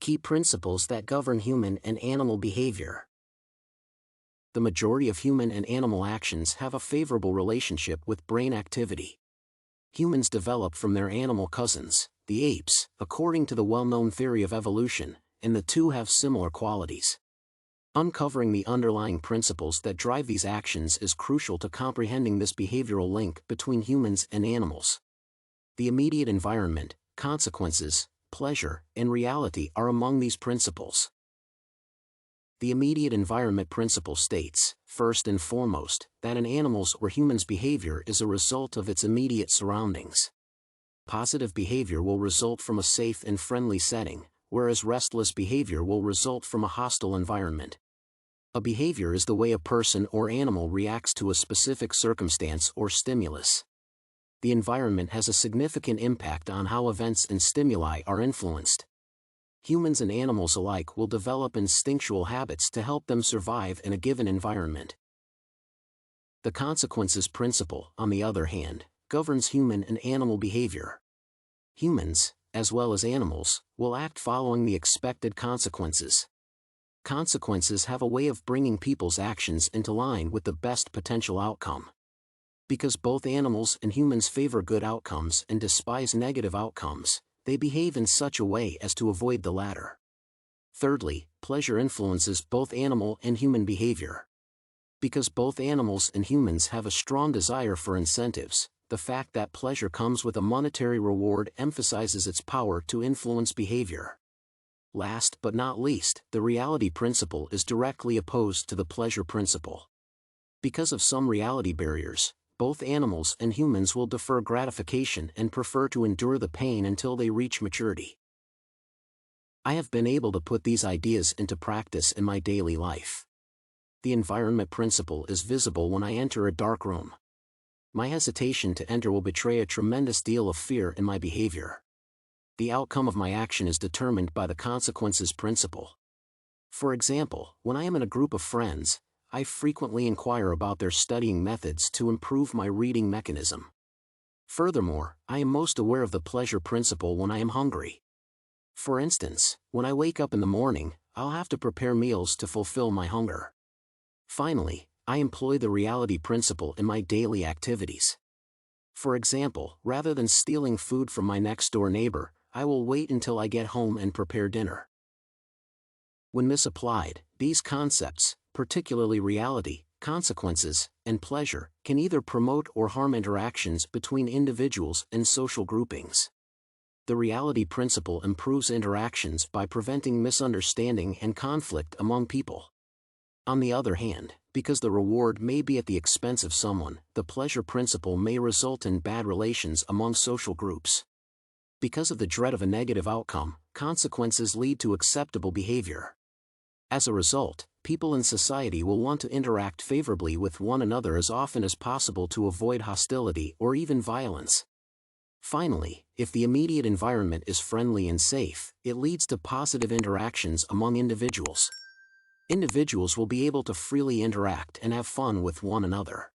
Key principles that govern human and animal behavior. The majority of human and animal actions have a favorable relationship with brain activity. Humans developed from their animal cousins, the apes, according to the well-known theory of evolution, and the two have similar qualities. Uncovering the underlying principles that drive these actions is crucial to comprehending this behavioral link between humans and animals. The immediate environment, consequences, pleasure, and reality are among these principles. The immediate environment principle states, first and foremost, that an animal's or human's behavior is a result of its immediate surroundings. Positive behavior will result from a safe and friendly setting, whereas restless behavior will result from a hostile environment. A behavior is the way a person or animal reacts to a specific circumstance or stimulus. The environment has a significant impact on how events and stimuli are influenced. Humans and animals alike will develop instinctual habits to help them survive in a given environment. The consequences principle, on the other hand, governs human and animal behavior. Humans, as well as animals, will act following the expected consequences. Consequences have a way of bringing people's actions into line with the best potential outcome. Because both animals and humans favor good outcomes and despise negative outcomes, they behave in such a way as to avoid the latter. Thirdly, pleasure influences both animal and human behavior. Because both animals and humans have a strong desire for incentives, the fact that pleasure comes with a monetary reward emphasizes its power to influence behavior. Last but not least, the reality principle is directly opposed to the pleasure principle. Because of some reality barriers, both animals and humans will defer gratification and prefer to endure the pain until they reach maturity. I have been able to put these ideas into practice in my daily life. The environment principle is visible when I enter a dark room. My hesitation to enter will betray a tremendous deal of fear in my behavior. The outcome of my action is determined by the consequences principle. For example, when I am in a group of friends, I frequently inquire about their studying methods to improve my reading mechanism. Furthermore, I am most aware of the pleasure principle when I am hungry. For instance, when I wake up in the morning, I'll have to prepare meals to fulfill my hunger. Finally, I employ the reality principle in my daily activities. For example, rather than stealing food from my next-door neighbor, I will wait until I get home and prepare dinner. When misapplied, these concepts, particularly reality, consequences, and pleasure, can either promote or harm interactions between individuals and social groupings. The reality principle improves interactions by preventing misunderstanding and conflict among people. On the other hand, because the reward may be at the expense of someone, the pleasure principle may result in bad relations among social groups. Because of the dread of a negative outcome, consequences lead to acceptable behavior. As a result, people in society will want to interact favorably with one another as often as possible to avoid hostility or even violence. Finally, if the immediate environment is friendly and safe, it leads to positive interactions among individuals. Individuals will be able to freely interact and have fun with one another.